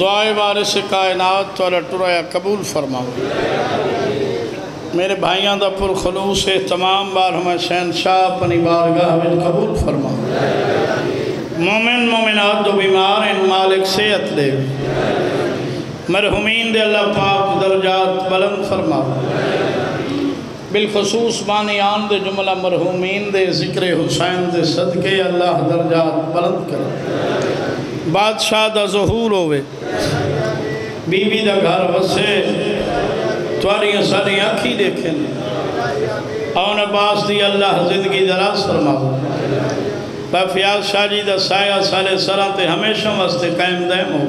دعائے وارث کائنات والا ٹرایا قبول فرماؤ۔ میرے بھائیاں دا پر خلوص تمام بار ہمیں شہنشاہ اپنی بارگاہ میں قبول فرماؤ۔ مومن مومنات دو بیمار ان مالک صحت دے، مرحومین دے اللہ پاک درجات بلند فرماؤ۔ بالخصوص بانیان دے جملہ مرحومین دے ذکر حسین دے صدقے اللہ درجات بلند کرے۔ بادشاہ دا ظہور ہوئے، بی بی دا گھر وسے، تواریاں ساری آنکھی دیکھیں، اون عباس دی اللہ زندگی دراز فرماؤ۔ فیاض شاہ جی دا سایہ سالے سران تے ہمیشہ واسطے قائم دائم ہو۔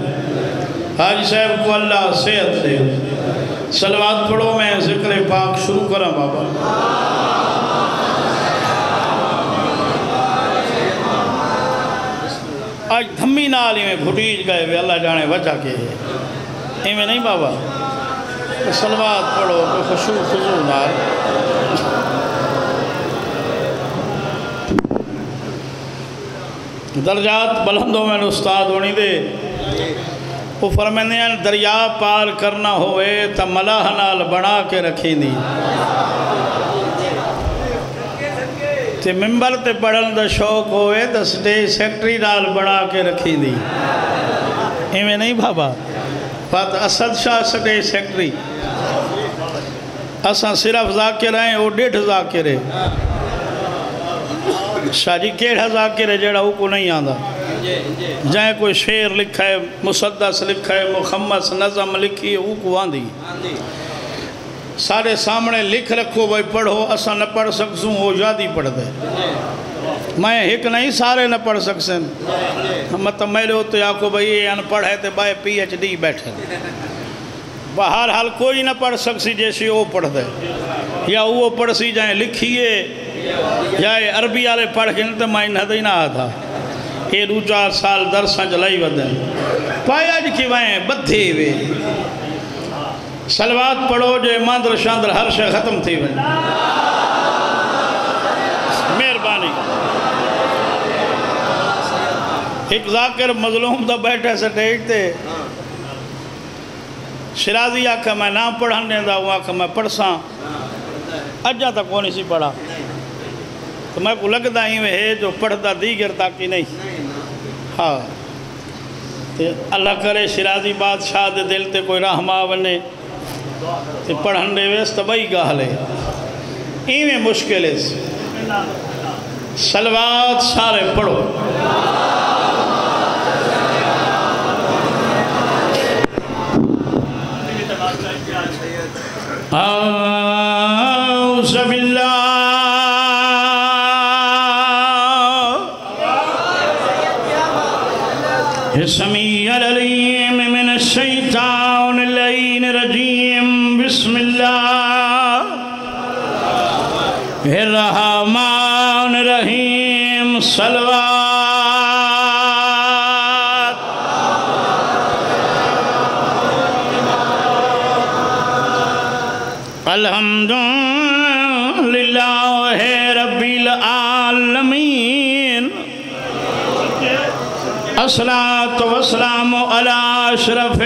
حاجی صاحب کو اللہ صحت دے۔ صلوات پڑھو، میں ذکر پاک شروع کرا بابا۔ آج دھمی نالی میں گھٹیج گئے ہوئے، اللہ جانے وجہ کے ہے ایمیں نہیں بابا۔ صلوات پڑھو، کوئی خشوع خضوع نال۔ درجات بلندوں میں استاد ہونی دے، وہ فرمانے ہیں دریا پار کرنا ہوئے تا ملاح نال بنا کے رکھیں دی، تے ممبر تے پڑھن دا شوق ہوئے تا سٹیج سیکٹری نال بنا کے رکھیں دی، ایمیں نہیں بابا۔ فاتح اسد شاہ سٹیج سیکٹری، اساں صرف ذاکر ہیں، وہ 1.5 ذاکر ہے۔ شاہ جی کیڑا ذاکر ہے جڑا وہ کو نہیں آندہ، جائیں کوئی شعر لکھا ہے، مسدس لکھا ہے، مخمس نظم لکھی ہے، وہ کو آندھی سارے سامنے لکھ رکھو بھائی پڑھو، اساں نہ پڑھ سکسوں وہ یادی پڑھ دے۔ میں ایک نہیں سارے نہ پڑھ سکسیں، مطلب میرے ہوتے آکو بھائی یہ ان پڑھے تے بھائی پی ایچ ڈی بیٹھے، بہرحال کوئی نہ پڑھ سکسی جیسی وہ پڑھ دے، یا وہ پڑھ سی جائیں لکھیے، یا عربی آلے پڑھ کے نہیں تو میں نہ دے نہ آتا۔ یہ 2-4 سال درساں جلائی ودیں، پایا جی کی وائیں بدھے ہوئے۔ صلوات پڑھو جو ماندر شاندر ہر شے ختم تھی وائیں۔ مہربانی۔ ایک ذاکر مظلوم دا بیٹھے سے ٹیکتے، شرازی آکھا میں نام پڑھانے دا، وہ آکھا میں پڑھساں، اجا تک کونی سی پڑھا، تو میں کو لگتا ہی میں ہے جو پڑھتا دیگر تاکی نہیں۔ ہاں اللہ کرے شرازی بادشاہ دے دل تے کوئی رحمہ بنے، پڑھن دے ویست بھائی گاہ لے، ایویں مشکل ہے۔ صلوات سارے پڑھو۔ اعوذ باللہ السمیع العلیم من الشیطان اللعین الرجیم، بسم اللہ الرحمن الرحیم، صلوات۔ الحمدللہ رب العالمین، الصلاۃ والسلام علی اشرف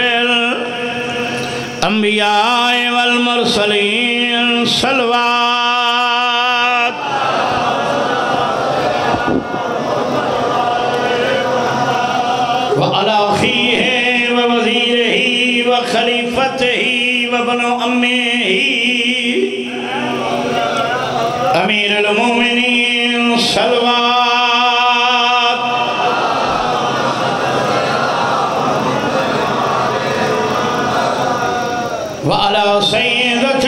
الانبیاء والمرسلین، صلوات۔ وعلی اخیہ ووزیرہ وخلیفتہ وابن امہ امیر المومنین، صلوات۔ وعلى سيدة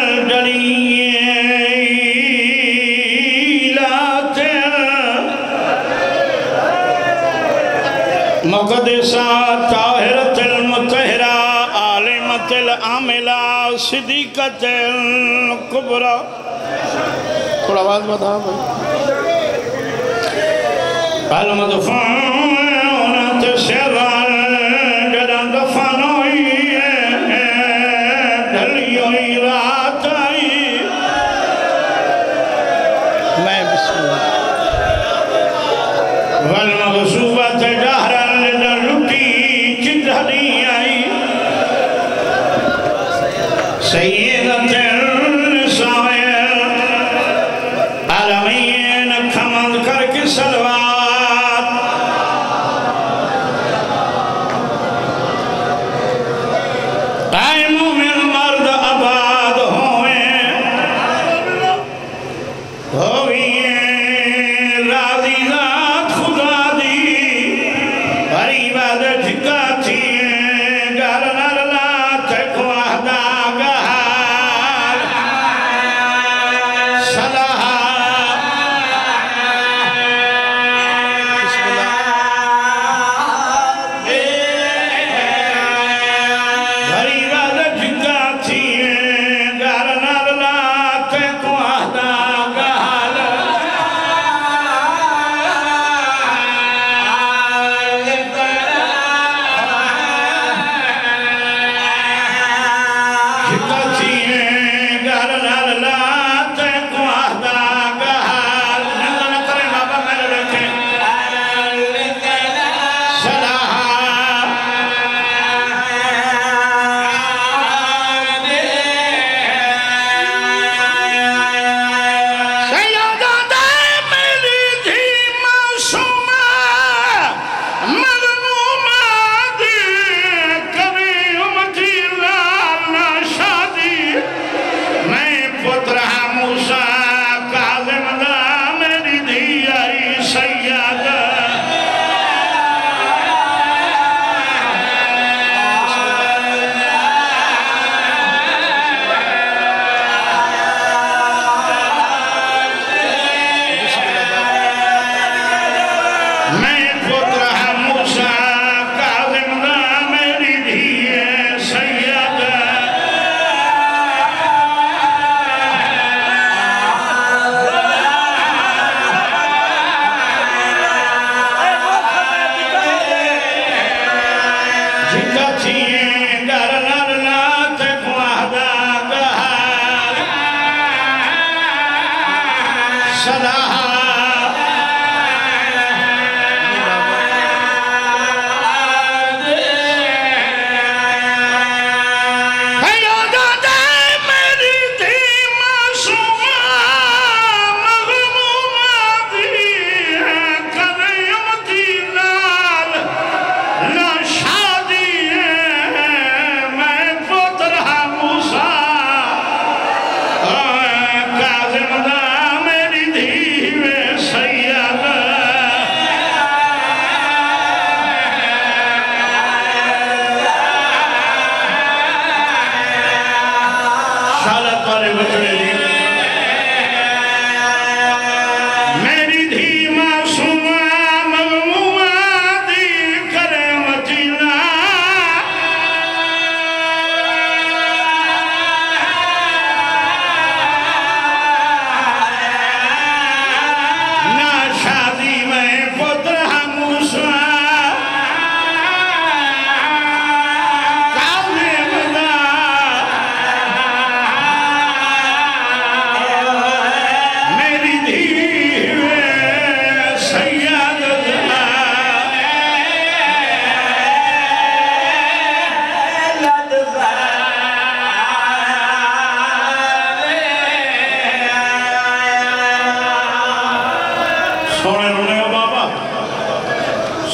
الجليلات مقدسة طاهرة المطهرة عالمة العاملة صديقة الكبرى۔ تھوڑا آواز بتا بھائی۔ المدفونة سرا جدن دفنوئی دلیوئی راتائی، میں بسم اللہ۔ والمغصوبة جہرا لدلوٹی چدھلی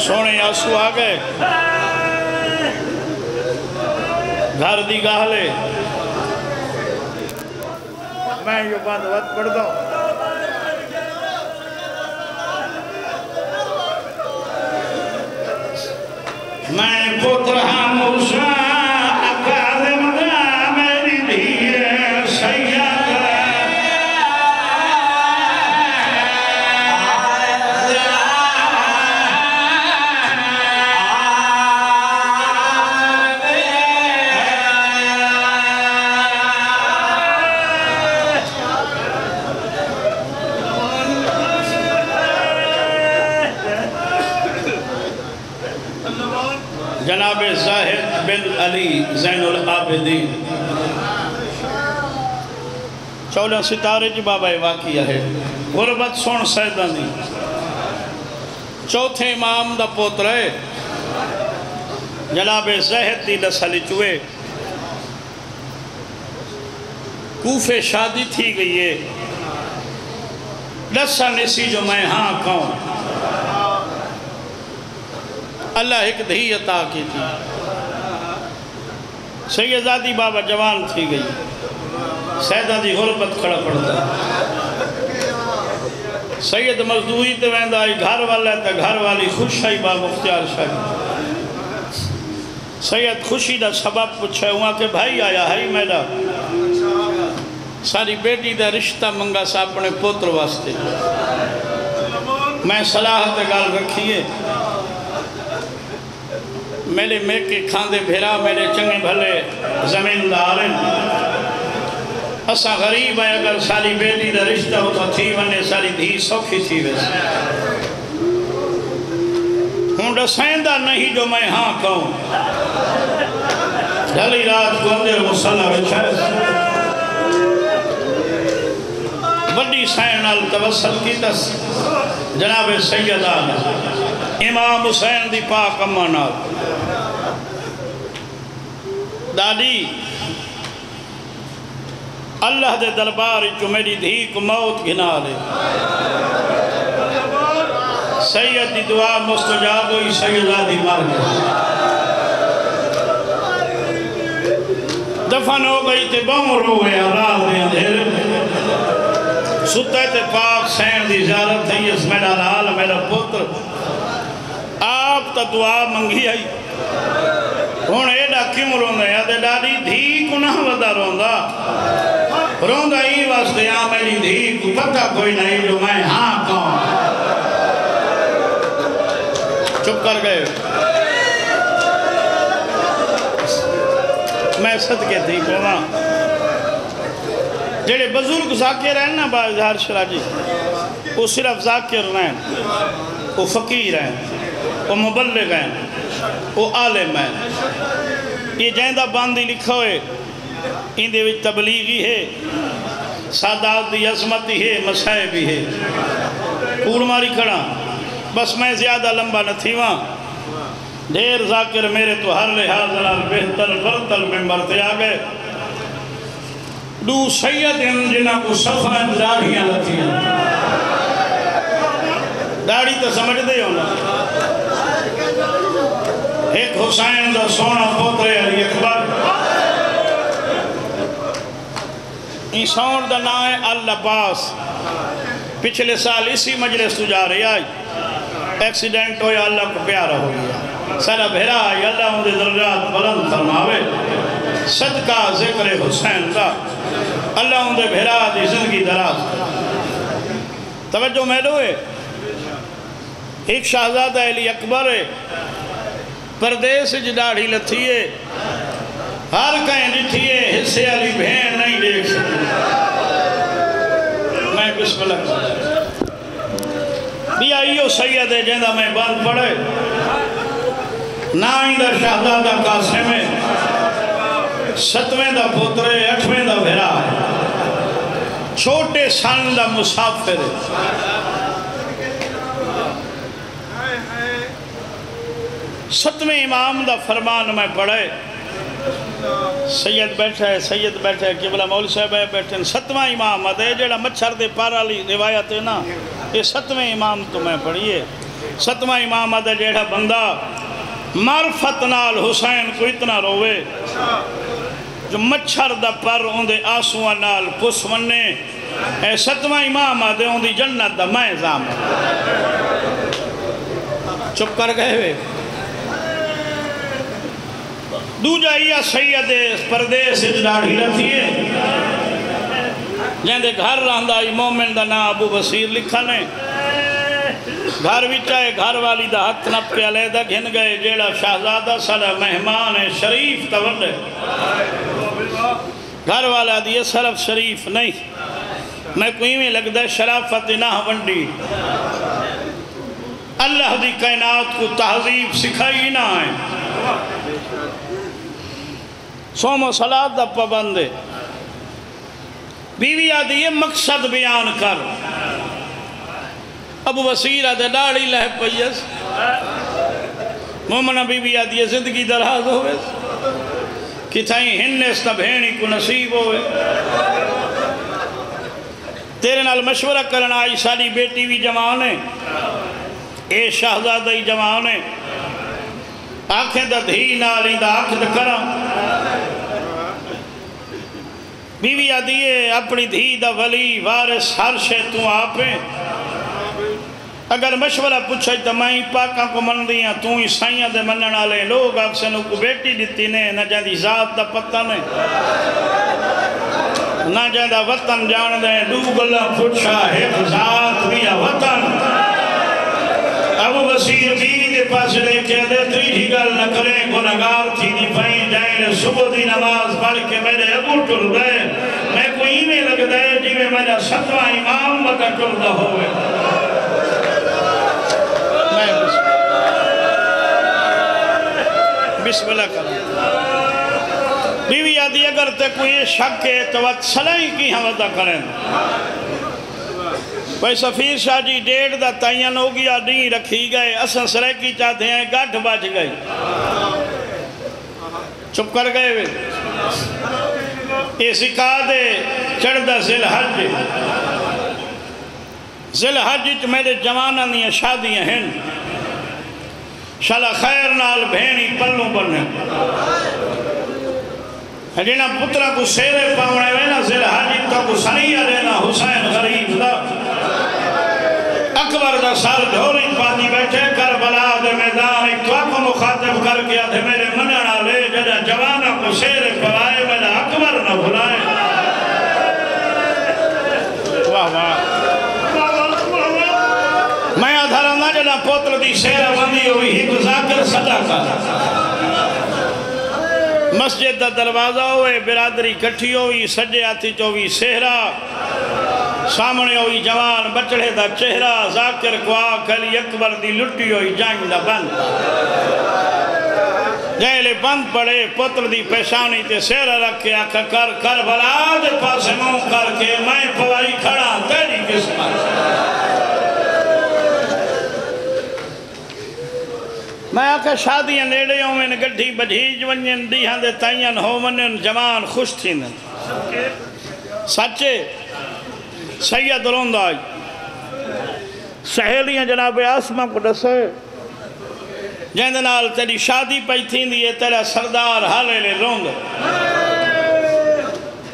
سونے آنسو آ گئے گھر دی گاہلے میں یہ بات وقت پڑھ دوں میں پتر ہاں موسیٰ اکادم دا میری دھیر سیاد جناب زاہد بن علی زین العابدین 14 ستارے جی بابا واقعہ ہے غربت سون سیدان دی چوتھے امام دا پوتر ہے جناب زاہد دی نسلی چوئے کوفے شادی تھی گئی ہے دسا نسی جو میں ہاں کہوں اللہ ایک دہی عطا کی تھی سیدادی بابا جوان تھی گئی سیدادی غربت کھڑا پڑتا سید مزدوری تے ویندہ آئی گھر والا ہے گھر والی خوش آئی بابا مختیار شاہی سید خوشی دا سبب پوچھے ہوا کہ بھائی آیا ہے میرا ساری بیٹی دا رشتہ منگا سا اپنے پوتر واسطے میں صلاحت گال رکھیے میرے میکے کھاندے بھیرا میرے چنگے بھلے زمیندارن اسا غریب ہے اگر ساری بیٹی دا رشتہ ہوتا تھی ونے ساری دھی سوکھی تھی ویسے ہوں ڈسیندہ نہیں جو میں ہاں کہوں ڈھلی رات کو اندر مسلح بچھائے بڑی سین التوسل کی تس جناب سیدان امام حسین دی پاک امانات دادی اللہ دے دربار جو میری دھی کو موت گھنا لے سید دی دعا مستجاب ہوئی سیدہ دی مر گئی دفن ہو گئی تے بمر ہوئے رات دے اندھیرے ستے تے پاک سین دی زیارت ہے اس میرا لال میرا پتر آپ تا دعا منگی آئی ہون ایڈا کیوں روندہ ہے دے ڈاڈی دھی کو نہ ودا روندہ روندہ ہی واسطے آ میری دھی کو پتہ کوئی نہیں جو میں ہاں کہوں چپ کر گئے میں صدقے تھی کہنا جڑے بزرگ ذاکر ہیں نا باظہار شرح جی وہ صرف ذاکر ہیں وہ فقیر ہیں وہ مبلغ ہیں وہ عالم ہیں یہ جائندہ باندھی لکھا ہوئے ان دے وچ تبلیغی ہے سادات دی عظمتی ہے مسائے بھی ہے پور ماری کھڑا بس میں زیادہ لمبا نہ تھی وہاں ڈھیر ذاکر میرے تو ہر لحاظ لال بہتر برتل میں مرتے آگئے دو سید ان جنہ کو صفحہ داڑھیاں لتی ہیں داڑھی تو سمجھ دے ہونا ایک حسین دا سونا پوترے علی اکبر انسان دا نام ہے العباس پچھلے سال اسی مجلس تو جا رہی آئی ایکسیڈنٹ ہویا اللہ کو پیارا ہو گیا سارا بھیرا آئی اللہ ان دے درجات بلند فرماوے صدقہ ذکر حسین کا اللہ ان دے بھیرا دی زندگی دراز توجہ میں دوئے ایک شہزادہ علی اکبر ہے پردیس جداڑھی لتھیے ہر کہیں جتھیے حصے علی بہن نہیں دیکھ سکتے میں بسم اللہ بھی آئیو سید ہے جہاں میں بند پڑے نائندہ شہزادہ قاسم ہے 7ویں دا پوترے 8ویں دا بھیرا ہے چھوٹے سن دا مسافر ہے 7ویں امام دا فرمان میں پڑھے سید بیٹھا ہے قبلہ مول صاحب ہے بیٹھے 7واں امام ہے جیڑا مچھر دے پارا لی روایت ہے نا یہ 7ویں امام تو میں پڑھیے ستواں امام آدھے جیڑا بندہ معرفت نال حسین کو اتنا روے جو مچھر دا پر اندے آسوہ نال پس ونے اے ستواں امام آدھے اندی جنت دا میں زام چپ کر گئے ہوئے دو جائیہ سید پردیس اجداڑھی رہتی ہے جہاں دے گھر رہندہ مومن دا نا ابو بصیر لکھا نے گھر بھی چاہے گھر والی دا ہاتھ نپ کے علیدہ گھن گئے جیڑا شہزادہ صدا مہمان شریف تولے گھر والا دیئے صرف شریف نہیں میں کوئی میں لگ دے شرافت نہ ونڈی اللہ دی کائنات کو تہذیب سکھائی نہ آئیں سوم و صلاة دا پابندے بیوی آدھی یہ مقصد بیان کر ابو بصیر آدھے ڈاڑی لہ پیس مومنہ بیوی آدھی یہ زندگی دراز ہوئے کتھائیں ہنس تا بھینی کو نصیب ہوئے تیرے نال مشورہ کرنا آئی ساری بیٹی بھی جوانے اے شہزادہی جوانے آنکھیں دا دھی نالی دا آنکھ دا کرم بیوی آدھیے اپنی دھی دا ولی وارث ہر شے تو آپیں اگر مشورہ پوچھا تو میں پاکاں کو من دیاں تو عیسائیاں دے منن والے لوگ اکثر کو بیٹی دیتی نے نہ جاندی ذات دا پتہ نے نہ جاندہ وطن جان دیں دو گلہ پوچھا ہے ذات بھی وطن ابو بصیر بیوی دے پاس لے کے دے تریجی گل نہ کریں گناہگار تھی دی پائیں جائیں صبح دی نماز پڑھ کے میرے ابو ٹل گئے میں کوئی میں لگ دے جی میں میرا ستواں امام مکہ ٹل دا ہوئے بسم اللہ کریں بیوی آدھی اگر تے کوئی شک ہے تو صلاحی کی ہم ادا کریں بھائی سفیر شاہ جی ڈیڑھ دا تائین ہو گیا نہیں رکھی گئے اسن سریکی چاہتے ہیں گاٹھ بچ گئی چپ کر گئے وے یہ سکھا دے چڑھ دا ذل حج میرے جوانہ نہیں شادیاں ہیں شالا خیر نال بھینی پلوں بننے جنہ پترہ کو سیرے پاونے وینا ذل حج تو کو سنیہ دینا حسین غریب دا اکبر دا سال دھوری پاتی بیٹھے کربلا دے میدان ایک تو آپ کو مخاطب کر کے آدھے میرے منعنا لے جدہ جوانہ کو سیرے پوائے میرا اکبر نہ بھلائے واہ واہ میں آدھارا نہ جدہ پوتر دی سیرہ بندی ہوئی ہی گزاکر صدا کا مسجد دا دروازہ ہوئے برادری کٹھی ہوئی سجے آتی چوئی سہرہ سامنے ہوئی جوان بچڑے دا چہرہ ذاکر کو آکھلی اکبر دی لٹی ہوئی جائیں دا بند جائلے بند پڑے پتر دی پیشانی تے سہرہ رکھ کے آکھا کر بلا دے پاسے موں کر کے میں پوائی کھڑا تیری قسمت میں آکھا شادیاں نیڑے ہوئیں گڑھی بجھیج ونین دیہاں دے تائین ہو ونین جوان خوش تھین سچے سید روند آئی سہیلیاں جناب آسمہ کو ڈسے جہاں تیری شادی پہی تھین دیئے تیرا سردار حالے لے روند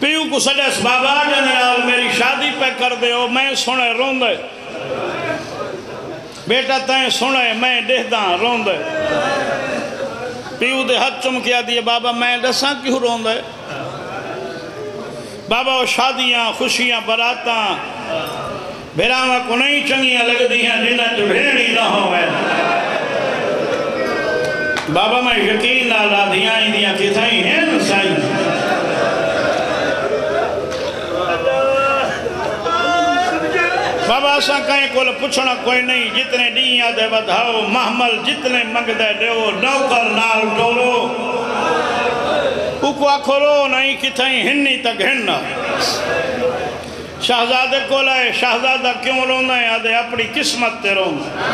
پیو کو سجس بابا جنرال میری شادی پہ کر دے ہو میں سنے روند بیٹا تائیں سنے میں دہداں روند پیو دے ہاتھ چم کیا دیئے بابا میں ڈساں کیوں روند بابا وہ شادیاں خوشیاں براتاں بھیراما کو نہیں چنگیاں لگ دیاں جنہ جو بھیڑی نہ ہوئے بابا میں یقین لالا دیاں دیاں کتھائیں ہیں نسائیں بابا اساں کہیں کو پچھنا کوئی نہیں جتنے ڈیاں دے بدھاؤ محمل جتنے منگ دے دیو نوکر نال ڈولو کو آکھرو نہیں کتھائیں ہنی تک ہننا شہزادے کو لائے شہزادہ کیوں رونا ہے آدھے اپنی قسمت تے رونا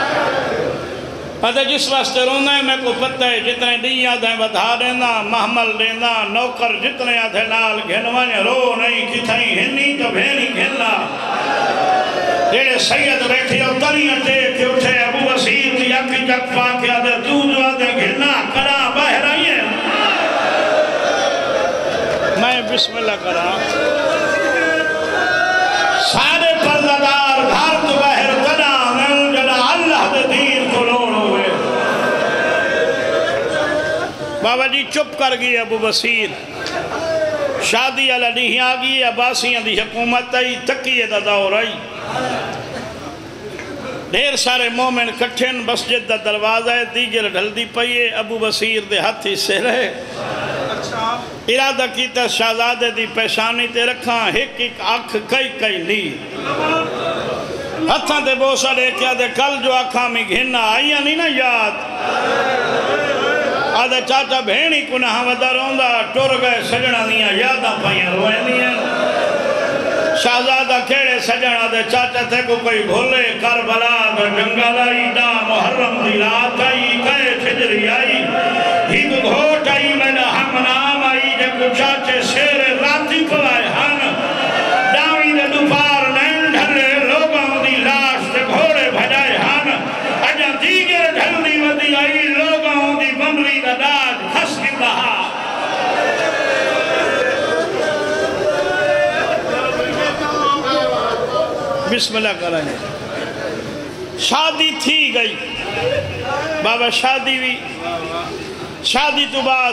آدھے جس واسطے رونا ہے میں کو پتہ ہے جتنے دی آدھے بدھا دینا محمل دینا نوکر جتنے آدھے نال گھنوانے رو نہیں کتھائیں ہنی تو بھینی گھننا جیڑے سید بیٹھے اور تنیاں ٹے کہ اٹھے ابو بصیر تھی اکی جگ پا کے آدھے تو جو آدھے گھنا کڑا باہر آئی ہے میں بسم اللہ کرا سارے پردادار گھر تو باہر کڑا میں جڑا اللہ دے دین کو لوڑ ہوئے بابا جی چپ کر گئی ابو بصیر شادی والا نہیں آگئی عباسیاں دی حکومت آئی تقیہ دا دور آئی ڈھیر سارے مومن کٹھن مسجد دا دروازہ ہے دیگر ڈھل دی پئیے ابو بصیر دے ہاتھی سے رہے ارادہ کیتا شہزادے دی پیشانی تے رکھاں ایک ایک آنکھ کئی کئی لی ہتھاں دے بوسا لے کیا دے کل جو آنکھاں میں گھننا آئیاں نہیں نا یاد آدھے چاچا بھینی کناہ ودہ روندہ ٹور گئے سجنہ دیاں یاداں پائیاں روئے دیاں شہزادہ کھیڑے سجن آدھے چاچا تھے کو کوئی بھولے کربلا دا جنگل آئی دا محرم دی رات آئی کئے چھجری آئی ہیگ گھوٹ آئی میڈا ہم نام آئی جے کو چاچے سیرے راتی پوائے ہن ڈاوی دے دوپار نین ڈھلے لوگوں دی لاش تے گھوڑے بھجائے ہن اجا دیگر ڈھلنی ودی آئی لوگوں دی بمری دا داج کھس کی بہا بسم اللہ کرائیں شادی تھی گئی بابا شادی بھی شادی تو بعد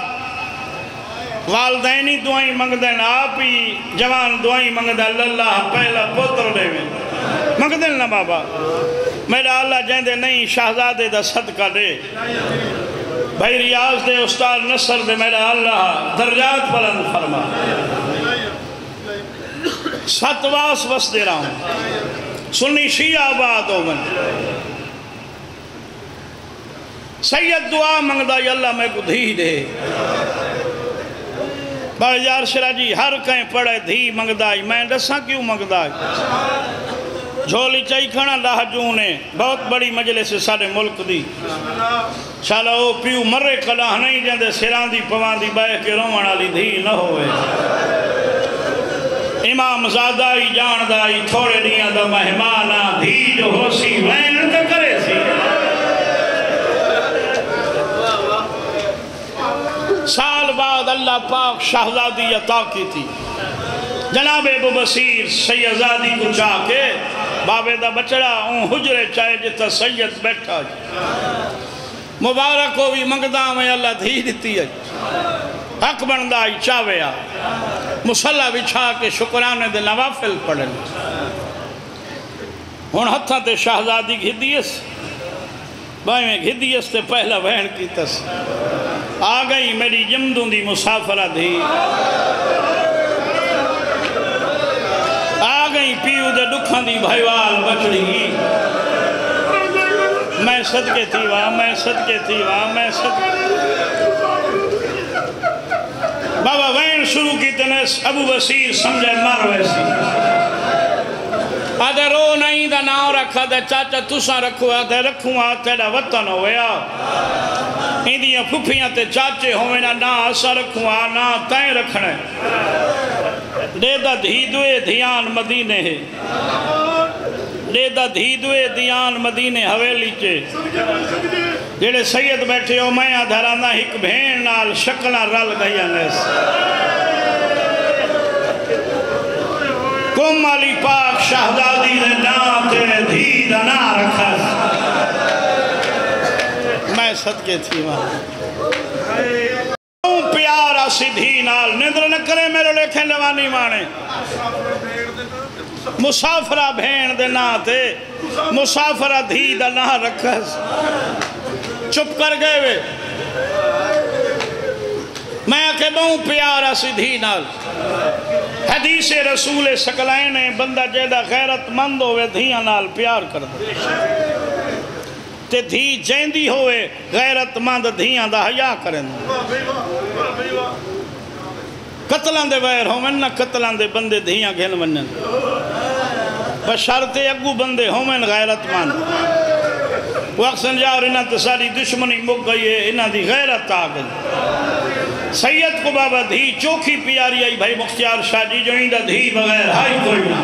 والدینی دعائیں منگدین آپ ہی جوان دعائیں منگدین اللہ پہلا پتر دے میں منگدین نا بابا میرا اللہ جہندے نہیں شہزادے دا صدقہ دے بھائی ریاض دے استاد نصر دے میرا اللہ درجات بلند فرما 7 واس بس دے رہا ہوں سنی شیعہ آباد ہو من سید دعا منگدہ یا اللہ میں کو دھی دے بھائی یار شرح جی ہر کہیں پڑھے دھی منگدہ میں دساں کیوں منگدہ جھولی چاہی کھانا لاہ جونے بہت بڑی مجلس سارے ملک دی شالا او پیو مرے کلاہ نہیں جاندے سران دی پوان دی بائے کے رومن علی دھی نہ ہوئے امام زادہ ہی جان دائی تھوڑے دیاں دا مہمانا دھی جو ہو سی وین تو کرے سی سال بعد اللہ پاک شہزادی عطا کی تھی جناب ابو بصیر سیدزادی کو چاہ کے بابے دا بچڑا اون حجرے چاہے جتا سید بیٹھا مبارک ہوئی منگدہ میں اللہ دھی دیتی ہے حق بندائی چاہوے آ مسلح بچھا کے شکرانے دے نوافل پڑھیں ہون ہتھاں تے شہزادی گھدیس بھائی میں گھدیس تے پہلا بہن کی تس آگئی میری جمدوں دی مسافرہ دی آگئی پیو دے دکھاں دی بھائیوال بچڑی میں صدقے تھی وہاں میں صدقے تھی وہاں میں صدقے بابا وین شروع کی تنس ابو بصیر سمجھے مر ویسی آدھے رو نہیں دا ناؤ رکھا دے چاچا تسا رکھو آدھے رکھوں تیرا وطن ہویا ایندیاں پھپیاں تے چاچے ہوئے نا اسا رکھوں نا تائیں رکھنے دے دا دھی دوئے دھیان مدینے ہے دے دا دھی دوئے دھیان مدینے حویلی چے جیڑے سید بیٹھے ہو میں آدھرانا ایک بھین نال شکلہ رل گئی انیس کم علی پاک شہزادی دے ناتے دھی دا نا رکھا میں صدقے تھی وہاں پیارا سی دھی نال نندر نہ کرے میرے لکھیں لوانی مانے مسافرہ بھین دے ناتے مسافرہ دھی دا نا رکھا چپ کر گئے وے میں کہ بہوں پیارا سی دھی نال حدیث رسول سکلائن بندہ جیدہ غیرت مند ہوئے دھیاں نال پیار کر دے تے دھی جیندی ہوئے غیرت مند دھیاں دا حیاء کریں قتلان دے ویر ہومن نہ قتلان دے بندے دھیاں گھن منن بشارتے اگو بندے ہومن غیرت مند وقت سنجاور انہاں تساری دشمنی مک گئی ہے انہاں دی غیرت آگئی سید کو بابا دھی چوکھی پیاری آئی بھائی مختیار شاہ جی جو اندہ دھی بغیر ہائی کوئی نہ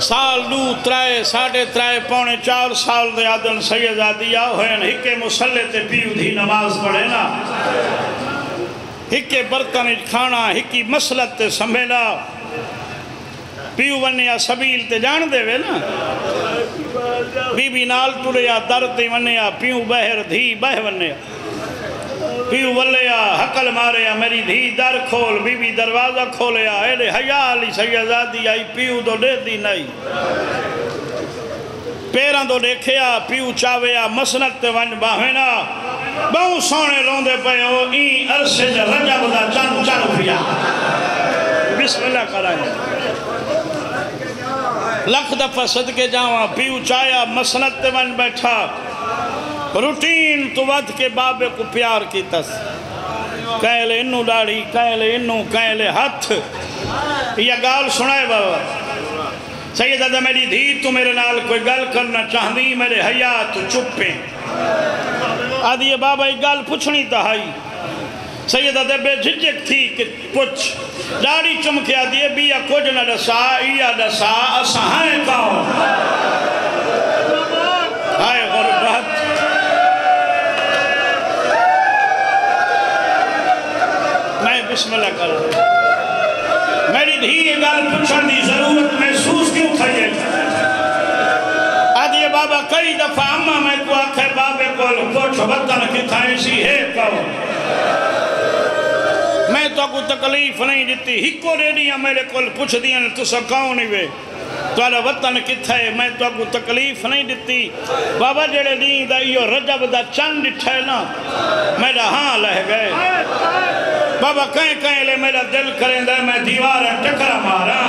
سال دو ترائے ساڑھے ترائے پونے 4 سال دے آدن سیدادی ہوئے ہکے مسلے تے پیو دی نماز پڑھے نا ہکے برتن کھانا ہکی مسلت تے سنبھیلا پیو ونیا سبیل تے جان دے وے نا بی بی نال ٹریا در تے ونیا پیو بہر دھی بہ ونیا پیو ولیا حقل ماریا میری دھی در کھول بی بی دروازہ کھولیا ایلے حیالی سیدادی آئی پیو دو دے دی نہیں پیران دو دیکھیا پیو چاویا مسنت تے ون باہوینا بہو سونے روندے پہ ہو این عرصے جا رجب دا چانو چانو پیا بسم اللہ کرائیں لکھ دفعہ صدقے جاواں پیو چایا مسنت تے ون بیٹھا روٹین تو ود کے بابے کو پیار کی تس کہلے انو ڈاڑی کہلے انو کہلے ہاتھ یہ گال سنائے بابا سیدہ میری دھی تو میرے نال کوئی گل کرنا چاہنی میرے حیات چپیں آدھی بابا ایک گال پوچھنی تہائی سیدہ بے جھجک تھی کہ پوچھ ڈاڑی چمکے آدھی بیا کچھ نہ ڈسا یا ڈسا اسہائیں کاؤں ہائے غربت میں بسم اللہ کر رہا میری دھی یہ گال پوچھن دی ضرورت محسوس کیوں تھائیے آدھی بابا کئی دفعہ اممہ میں کو آکھے بابے کو پوچھ وطن کتھائیں سی ہے کہو میں تو کو تکلیف نہیں دیتی ہکو ریڈیاں میرے کو پوچھ دیاں تو سکاؤں نہیں وے توالا وطن کتھائے میں تو کو تکلیف نہیں دیتی بابا جڑے دین دا یہ رجب دا چند ٹھائے نا میرا ہاں لہ گئے بابا کہیں لے میرا دل کریں دے میں دیواریں ٹکرا مارا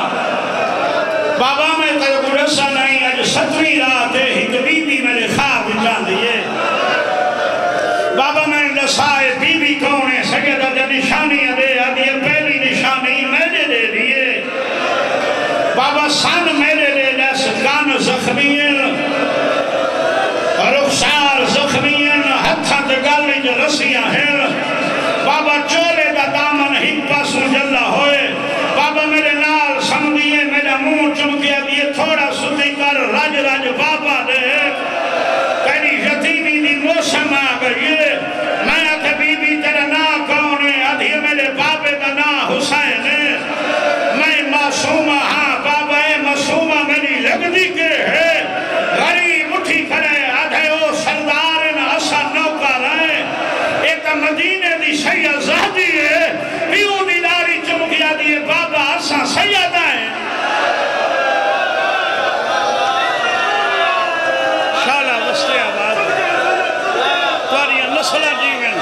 بابا میں تو رسا نہیں آج 7ویں رات ہے ہی بی بی میرے خواب جان دیئے بابا میں لسائے بی بی کون ہے سیدہ دے نشانی دے آدھی پہلی نشانی میں دے دیئے بابا سن میرے لے جیس کان زخمین رخسار زخمین ہتھاں دے گالی جو رسیاں ہیں بابا چولے دا دامن ہی پاسوں جلہ ہوئے بابا میرے نال سمدھیے میرا منہ چمکیا دیئے تھوڑا ستی کر رج رج بابا دے کہنی یتیمی دی موسم آگئیے میں آکھے بی بی تیرا نا کونے آدھیے میرے بابے دا نا حسین ہے میں معصومہ ہاں بابا اے معصومہ میری لگدی کے ہے غریب اٹھی کرے آدھے او سردارن اسا نوکا رہے ایک مدینے دی سیدہ زہدی ہے پیو دی داری چمکیا دیئے بابا اسا سیدہ ہے شالا وستے آباد تواری نسلہ جیون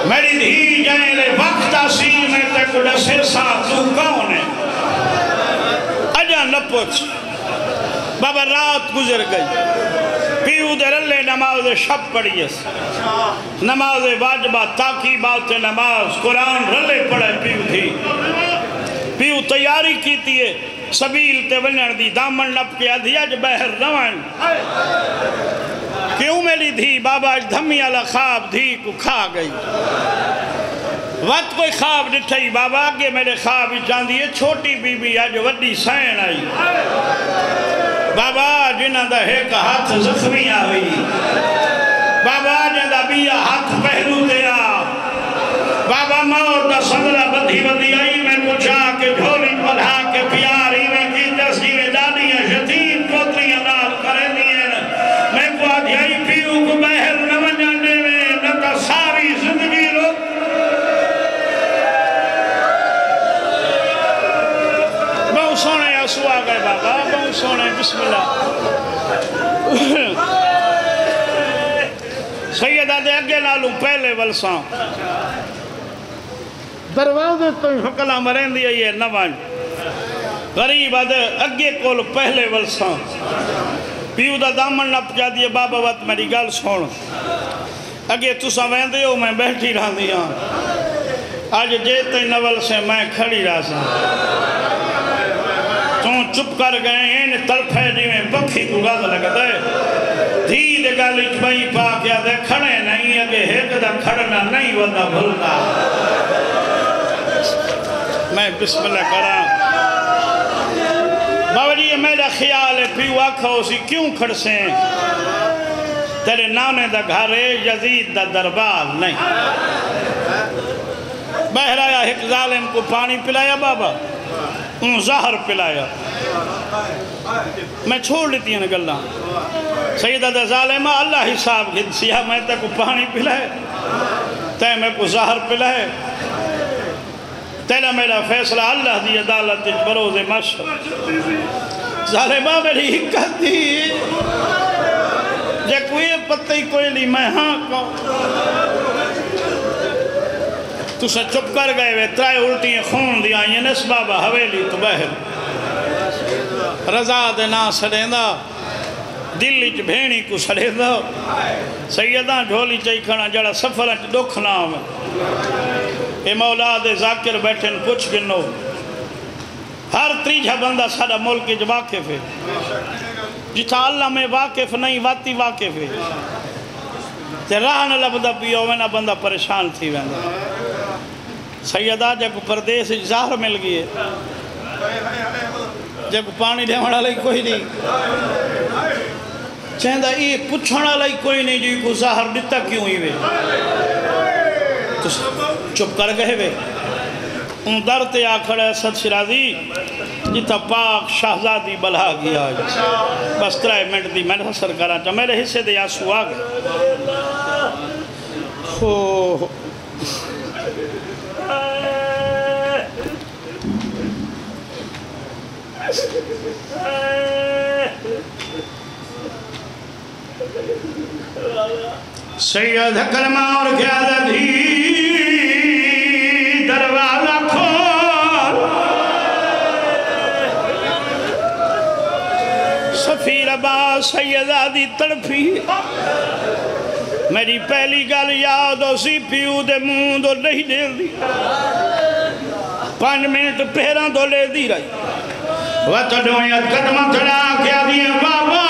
میری دھی جائیں لے وقت آسی میں تک ڈسے ساتھ تو کون ہے اجا نہ پوچھ بابا رات گزر گئی پیو دے رلے نماز شب پڑھیس نماز واجبہ تاکی بات نماز قرآن رلے پڑھے پیو تھی پیو تیاری کی تیئے سبیل تے ونن دی دامن نپ کے ادھی اج بہر روان کیوں میری دھی بابا اج دھمی علا خواب دھی کو کھا گئی وقت کوئی خواب ڈٹھائی بابا آگے میرے خواب جان دیئے چھوٹی بی بی آج وڈی سین آئی بابا جنہ دا ایک ہاتھ زخمی آئی بابا جنہ بیا ہاتھ پہلو دیا بابا موت دا صدرہ بدھی بدھی آئی میں پوچھا کہ جھولی پڑھا کے پیاری میں کی تصویر دادیاں یتیم پوتریاں نال کرے دیئے میں کو آدھی آئی پیو کو بہر نہ منجانے میں نہ تا ساری زندگی رو بہت سونے آسو آگئے بابا بہت سونے بسم اللہ سیدہ دے اگے نالوں پہلے ولساں دروازے تو حکلہ مرین دیا یہ نوان غریب آدھے اگے کول پہلے ولساں پیو دا دامن نپ جا دیئے بابا وقت میری گل سون اگے تسا وین دیو میں بیٹھی رہا دیا آج جیتے نول سے میں کھڑی رہا سا تون چپ کر گئے ہیں تلفے جی میں پکھی کو گاز لگا دے دھی دے گل اچبائی پا کیا دے کھڑے نہیں اگے ایک دا کھڑنا نہیں ودا بھلتا میں بسم اللہ کرام بابا جی یہ میرا خیال ہے پیو آکھا اسی کیوں کھڑسیں تیرے نانے دا گھر ہے یزید دا دربار نہیں بہر آیا ایک ظالم کو پانی پلایا بابا ان زہر پلایا میں چھوڑ لیتی ہیں گلہ سیدہ دا ظالمہ اللہ حساب گھد سیا میں تے کو پانی پلائے تے میں کو زہر پلائے تیرا میرا فیصلہ اللہ دی عدالت بروز مشہر ظالمہ میری حکت دی جے کوئی پتہ ہی کوئی لی میں ہاں کہوں تو سے چپ کر گئے وے ترائے الٹی خون دیا یہ نس بابا حویلی تو بہر رضا دے نا سڑیندہ دلی چ بھینی کو سڑیندہ سیدہ جھولی چاہی کھنا جڑا سفر چ دکھ نہ اے مولا دے ذاکر بیٹھن پوچھ گنو ہر تریجہ بندہ سارا ملک جو واقف ہے جتا اللہ میں واقف نہیں واتی واقف ہے تے راہ نہ لبدا پیو میں نہ بندہ پریشان تھی ویندہ سیدہ جب پردیس زہر مل گئی ہے جب پانی دے وڑا لئی کوئی نہیں چاہندہ یہ پچھوڑا لئی کوئی نہیں جو کو زہر دیتا کیوں ہی وے تو چپ کر گئے وے ان در تے آکھڑا صد شرازی جتا پاک شہزادی بلہا گیا بس 3 منٹ دی میں حسر کرا چاہ میرے حصے دے آسو آگئے سید کلمہ اور قیادت ہی دروازہ کھول سفیر عباس سیدادی تڑپی میری پہلی گل یاد ہو سی پیو دے مون دو نہیں دے دی 5 منٹ پہران دو لے دی رہی وطڑویت قدمہ تڑا کیا دیئے بابا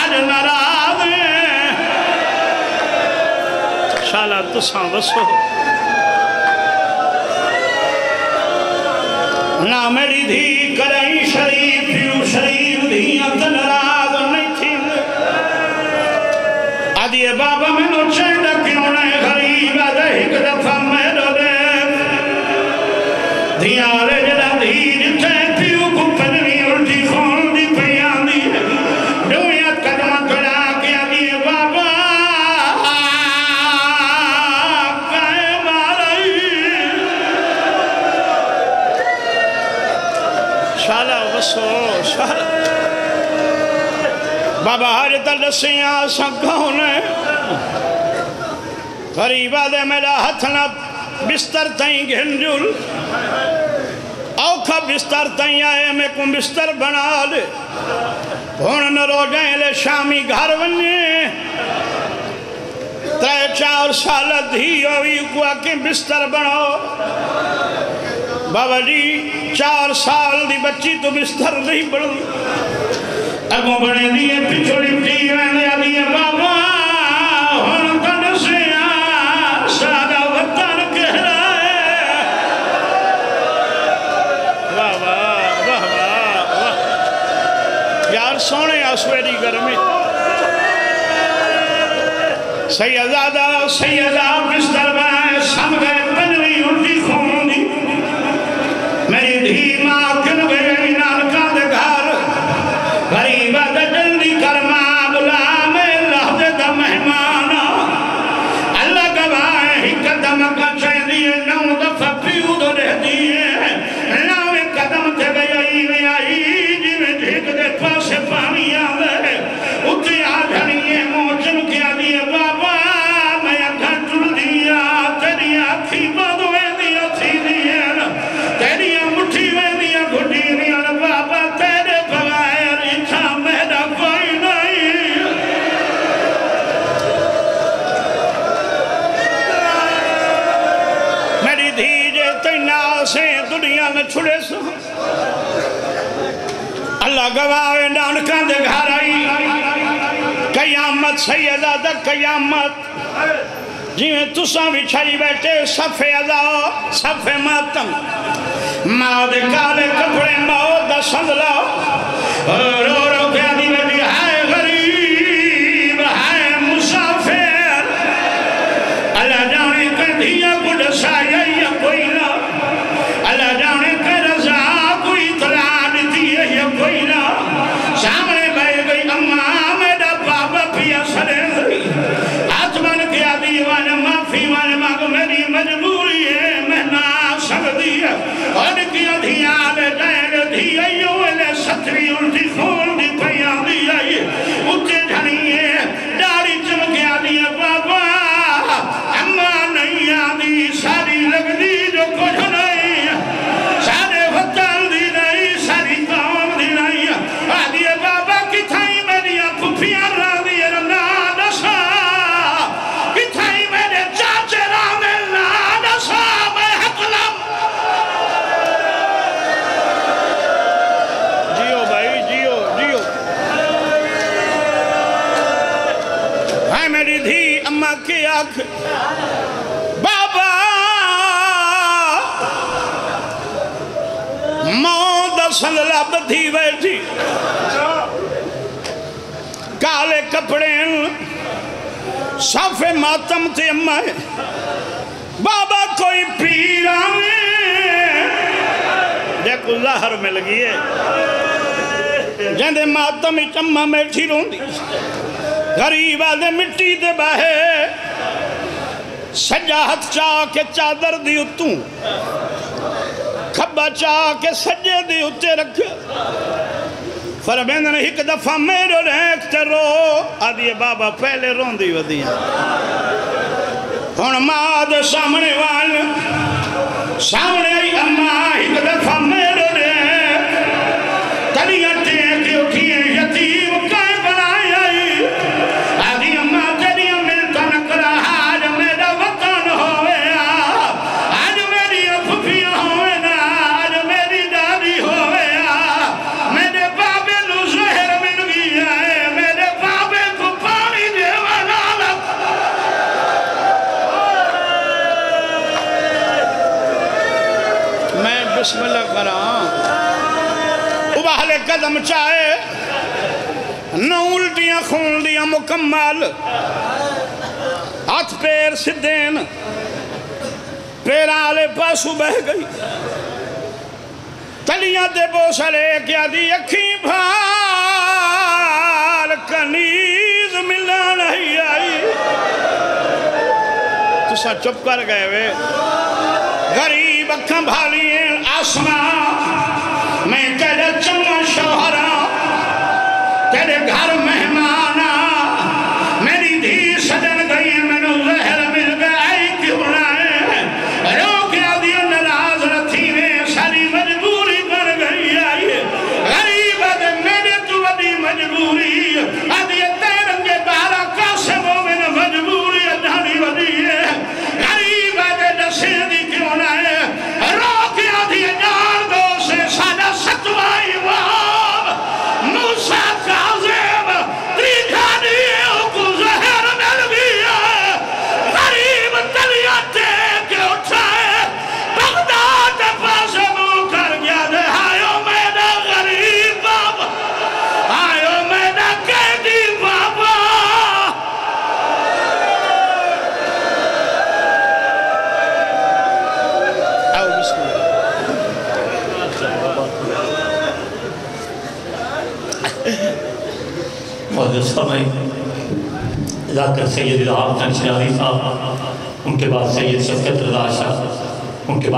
آج نراز شالا تساں وسو نا میری دھی کریں شریف پیو شریف دھیاں نراز نہیں تھی آدھیے بابا میں نو چیندہ کیوں نے غریب آدھے ایک دفعہ میں دو دے دھیارے جڑا دھیر تے پیو کو پنوی الٹی خون دی پیان دی دنیا قدمہ کڑا کیا دیئے بابا قائم آرائی شالا وسو شالا بابا حاجت لسیاں سنکھونے غریبہ دے میرا ہتھنا بستر تائیں گھنجل اوکھا بستر تائیں آئے میں کم بستر بنا دے ہون نہ رو جائیں لے شامی گھر بننے 3-4 سال دھی ہوئی کو آکے بستر بناو بابا جی 4 سال دی بچی تو بستر نہیں بڑھو اگوں بڑھے دیئے پچھوڑی پٹی رہنے دیئے بابا ہون کن سے سادہ وطن کہہ رہا ہے واہ واہ واہ واہ واہ یار سونے آسویری گرمی سیدہ بستر بائے سم گئے پنوی الٹی خون دی میری دھی ماں کن گئے نانکا دے گھر غریبہ دے جلدی کرما بلا میں لحظے دا مہمانا اللہ گواہ ہی قدم کا چاہ دیئے 9 دفعہ پیو دو رہ دیئے 9 قدم تے گئی میں آئی جی میں جھک دے پاسے پانی آدھے اتے آ جھڑیے موچن کیا دیئے بابا میں گھٹل دیا تیری آنکھی بدوے دیا تھی دیئے تیری مٹھی میں دیا گھٹی دیا بابا تیرے بغیر اتھا میرا کوئی نہیں میری دھیجے تینا سے دنیا میں چھڑے سو اللہ گواہ نانکاں دے گھر آئی قیامت سیدہ دا قیامت جی میں تساں بھی چھڑی بیٹھے صف عزا صف ماتم ماں دے کالے کپڑے ماں دا سندلا رو رو کے آدھی بیٹھی ہائے غریب ہائے مسافر اللہ جانے کہ دھیا بڑھ سایہ یا کوئی نہ اللہ جانے کہ رضا کوئی اطلاع دیتی ہے یا کوئی نہ سامنے بھائی گئی اماں میرا بابا پیا سرے گئی آتمان کے آدھی وانا معافی وانا مانگو میری مجبوری ہے میں نہ سکتی ہے اور کیا دھیا لے جائے دھیا یوے ستری انٹی خون دی پیا دیا یہ اٹھے جھنیے ڈاری چمکے آدھی بابا اماں نہیں آدھی ساری لگ دی جو کچھ نہیں سارے وطن دی نہیں ساری قوم دی نہیں آدھی بابا کی تھائی میری پھوپیاں را دی رنا دسا کی تھائی میرے چاچے را ملنا دسا میں حقلم جیو بھائی جیو جیو ہے میری دھی اماں کی آنکھ بابا ماں دا سندلا بدھی بیٹھی کالے کپڑے صف ماتم تے اماں بابا کوئی پیرا میں دیکھو ظاہر میں لگی ہے جندے ماتم اچ اماں بیٹھی رون دی غریب آدھے مٹی دے باہے سجا ہتھ چاہ کے چادر دی اتوں کھبا چاہ کے سجے دی اتے رکھ فرمیندن ایک دفعہ میرے ریکھتے رو آدھی بابا پہلے رون دی ودیاں ہون ماں دے سامنے وال سامنے آئی اماں ایک دفعہ میرے ریکھ تلیاں ٹیک اٹھیے یتیم کائیں بنائی آئی آدھی اماں تیریاں ملتا نکرا آج میرا وطن ہوئے آج میری پھوپیاں ہوئے نا آج میری دادی ہوئے میرے بابے نو زہر مل گیا ہے میرے بابے کو پانی دے والا میں بسم اللہ کراں ابالے قدم چاہے نہ الٹیاں خون دیاں مکمل ہاتھ پیر سدین پیران آلے پاسو بہ گئی تلیاں دے بوسلے کیا دی اکھی بھال کنیز ملا نہیں آئی تو سا چپ کر گئے وے غریب اکھاں بھالیں آسمان میں تیرے چمہ شوہرہ تیرے گھر مہمانا میری دھی سجن گئی میں نو زہر مل گئی کیوں نہ ہے رو کیا دیا نراز رتھی میں ساری مجبوری بن گئی آئیے غریب ہے میرے تو بڑی مجبوری آدھی تیرنگے بارا کاسے مومن مجبوری جانی ودی ہے غریب ہے دسے دی کیوں نہ ہے رو کیا دیا جان دو سے سادہ ستوائی وہاں موسیٰ کاظم تریجھا دیئے کو زہر مل گیا غریب تلیاں ٹیک اٹھائے بغداد پاس مو کر گیا دے آئیو میرا غریب بابا آئیو میرا قیدی بابا آؤ بسم اللہ معزز سامعین ذاکر سید العام خان شناری صاحب ان کے بعد سید شفقت رضا شاہ ان کے بعد